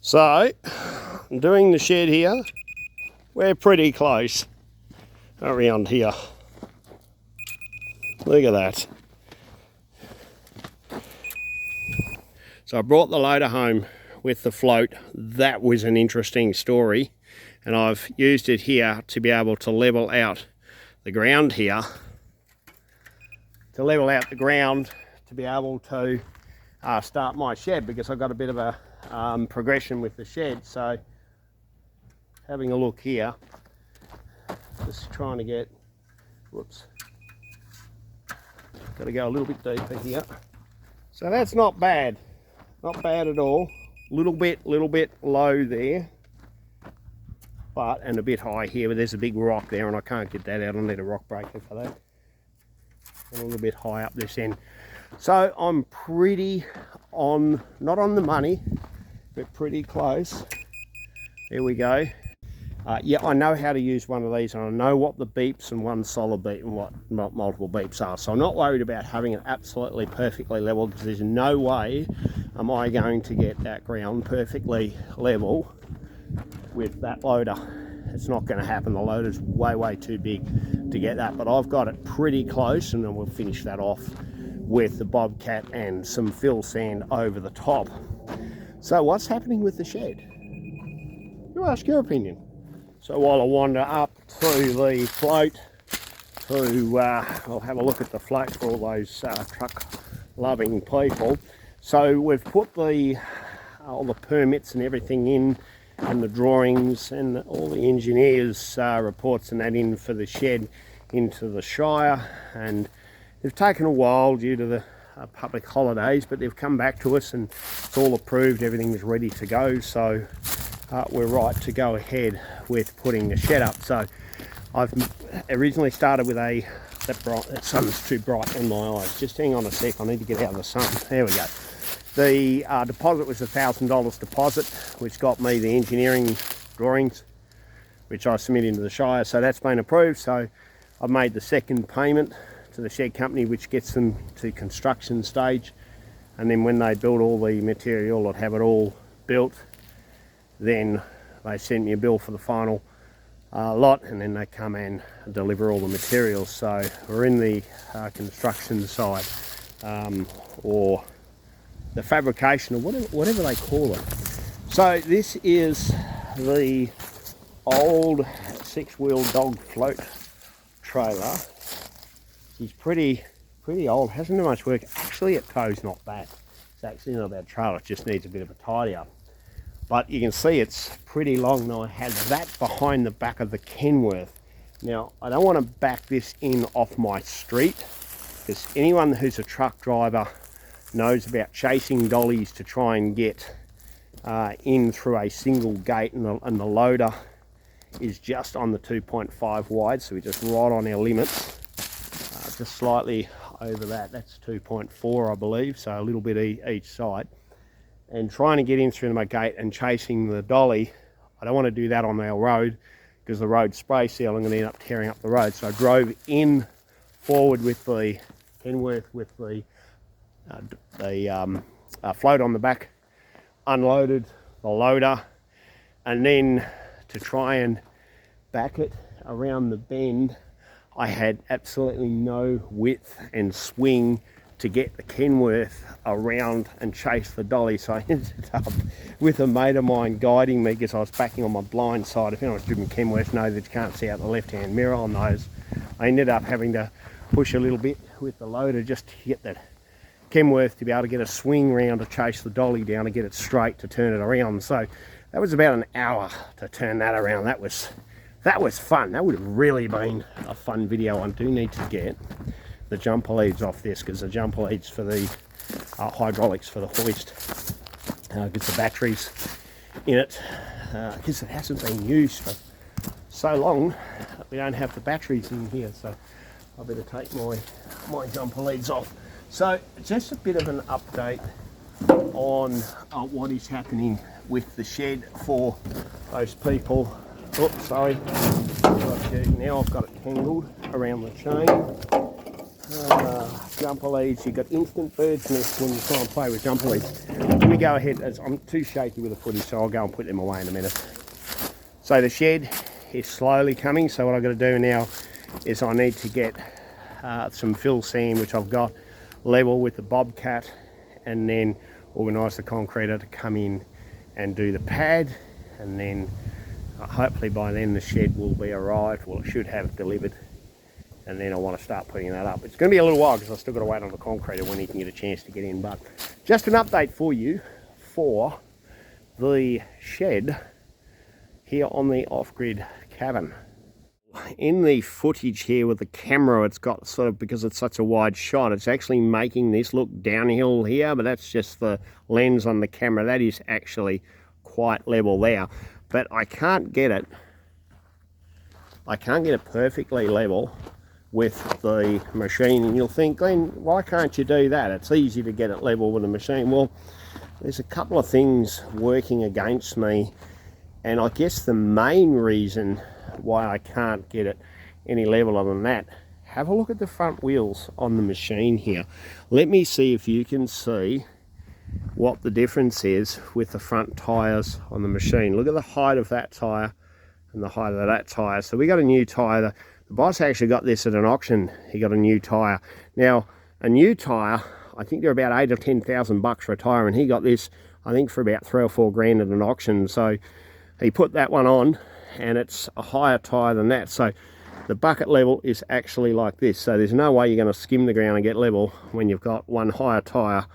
So, I'm doing the shed here. We're pretty close around here. Look at that. So I brought the loader home with the float. That was an interesting story. And I've used it here to be able to level out the ground here. To level out the ground to be able to start my shed, because I've got a bit of a progression with the shed. So having a look here, just trying to get, whoops, got to go a little bit deeper here. So that's not bad at all. Little bit low there, but and a bit high here, but there's a big rock there and I can't get that out. I need a rock breaker for that. And a little bit high up this end. So I'm pretty on, not on the money, but pretty close. There we go. Yeah, I know how to use one of these, and I know what the beeps and one solid beep and what multiple beeps are. So I'm not worried about having it absolutely perfectly level, because there's no way am I going to get that ground perfectly level with that loader. It's not going to happen. The loader's way too big to get that, but I've got it pretty close, and then we'll finish that off with the Bobcat and some fill sand over the top. So what's happening with the shed? You ask your opinion. So while I wander up to the float I'll have a look at the float for all those truck loving people. So we've put all the permits and everything in, and the drawings and all the engineers reports and that in for the shed into the Shire, and they've taken a while due to the public holidays, but they've come back to us and it's all approved, everything's ready to go. So we're right to go ahead with putting the shed up. So I've originally started with that sun's too bright in my eyes. Just hang on a sec, I need to get out of the sun. There we go. The deposit was $1,000 deposit, which got me the engineering drawings, which I submitted into the Shire. So that's been approved. So I've made the second payment to the shed company, which gets them to construction stage. And then when they build all the material, I'd have it all built. Then they send me a bill for the final lot, and then they come and deliver all the materials. So we're in the construction side, or the fabrication, or whatever they call it. So this is the old 6-wheel dog float trailer. She's pretty old, hasn't done much work. Actually, it tow's not bad. It's actually not a bad trailer, it just needs a bit of a tidy up. But you can see it's pretty long. Now I had that behind the back of the Kenworth. Now I don't want to back this in off my street, because anyone who's a truck driver knows about chasing dollies to try and get in through a single gate, and the loader is just on the 2.5 wide, so we're just right on our limits, just slightly over that. That's 2.4 I believe, so a little bit each side. And trying to get in through my gate and chasing the dolly, I don't want to do that on our road, because the road's spray seal, I'm going to end up tearing up the road. So I drove in forward with the Kenworth with the float on the back, unloaded the loader, and then to try and back it around the bend, I had absolutely no width and swing to get the Kenworth around and chase the dolly. So I ended up with a mate of mine guiding me, because I was backing on my blind side. If anyone's driven Kenworth knows that you can't see out the left hand mirror on those. I ended up having to push a little bit with the loader just to get that Kenworth to be able to get a swing round to chase the dolly down and get it straight to turn it around. So that was about an hour to turn that around. That was fun. That would have really been a fun video. I do need to get the jumper leads off this, because the jumper leads for the hydraulics for the hoist gets the batteries in it, because it hasn't been used for so long. We don't have the batteries in here, so I better take my jumper leads off. So just a bit of an update on what is happening with the shed for those people. Oops, sorry. Now I've got it tangled around the chain. jumper leads. You've got instant bird's nest when you try and play with jumper leads. Let me go ahead, as I'm too shaky with the footage, so I'll go and put them away in a minute. So the shed is slowly coming, so what I've got to do now is I need to get some fill sand, which I've got, level with the bobcat, and then organise the concreter to come in and do the pad, and then hopefully by then the shed will be arrived. Well, it should have it delivered, and then I want to start putting that up. It's going to be a little while because I've still got to wait on the concreter when he can get a chance to get in, but just an update for you for the shed here on the off-grid cabin. In the footage here with the camera, it's got sort of, because it's such a wide shot, it's actually making this look downhill here, but that's just the lens on the camera. That is actually quite level there, but I can't get it perfectly level with the machine. And you'll think, Glenn, why can't you do that? It's easy to get it level with a machine. Well, there's a couple of things working against me, and I guess the main reason why I can't get it any leveler than that, have a look at the front wheels on the machine here. Let me see if you can see what the difference is with the front tyres on the machine. Look at the height of that tyre and the height of that tyre. So we got a new tyre. The boss actually got this at an auction. He got a new tyre. Now, a new tyre, I think they're about 8,000 or 10,000 bucks for a tyre, and he got this, I think, for about 3 or 4 grand at an auction. So he put that one on, and it's a higher tyre than that. So the bucket level is actually like this. So there's no way you're going to skim the ground and get level when you've got one higher tyre,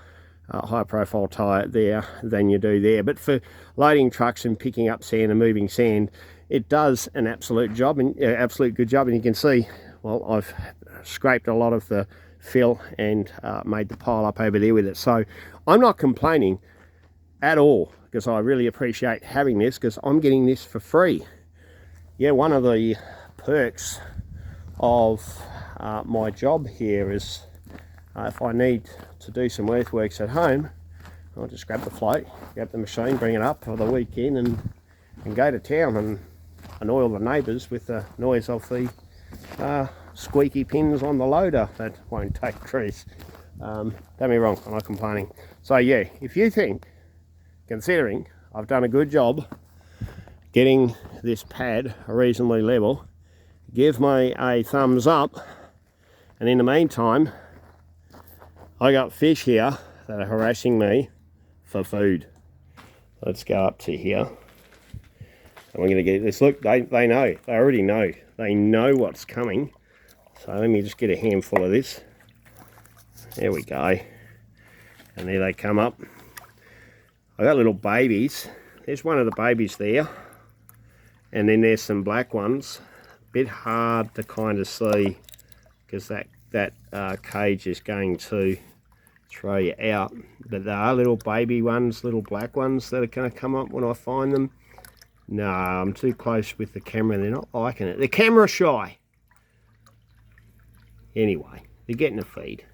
higher profile tyre there than you do there. But for loading trucks and picking up sand and moving sand, it does an absolute job, and absolute good job. And you can see, well, I've scraped a lot of the fill and made the pile up over there with it. So I'm not complaining at all, because I really appreciate having this, because I'm getting this for free. Yeah, one of the perks of my job here is if I need to do some earthworks at home, I'll just grab the float, grab the machine, bring it up for the weekend, and go to town and annoy the neighbours with the noise of the squeaky pins on the loader that won't take grease. Don't get me wrong, I'm not complaining. So yeah, if you think, considering I've done a good job getting this pad reasonably level, give me a thumbs up. And in the meantime, I got fish here that are harassing me for food. Let's go up to here, and we're going to get this. Look, they know, they already know, they know what's coming. So let me just get a handful of this. There we go, and there they come up. I got little babies. There's one of the babies there, and then there's some black ones. Bit hard to kind of see because that cage is going to throw you out, but there are little baby ones, little black ones that are going to come up when I find them. No, I'm too close with the camera, they're not liking it. They're camera shy. Anyway, they're getting a feed.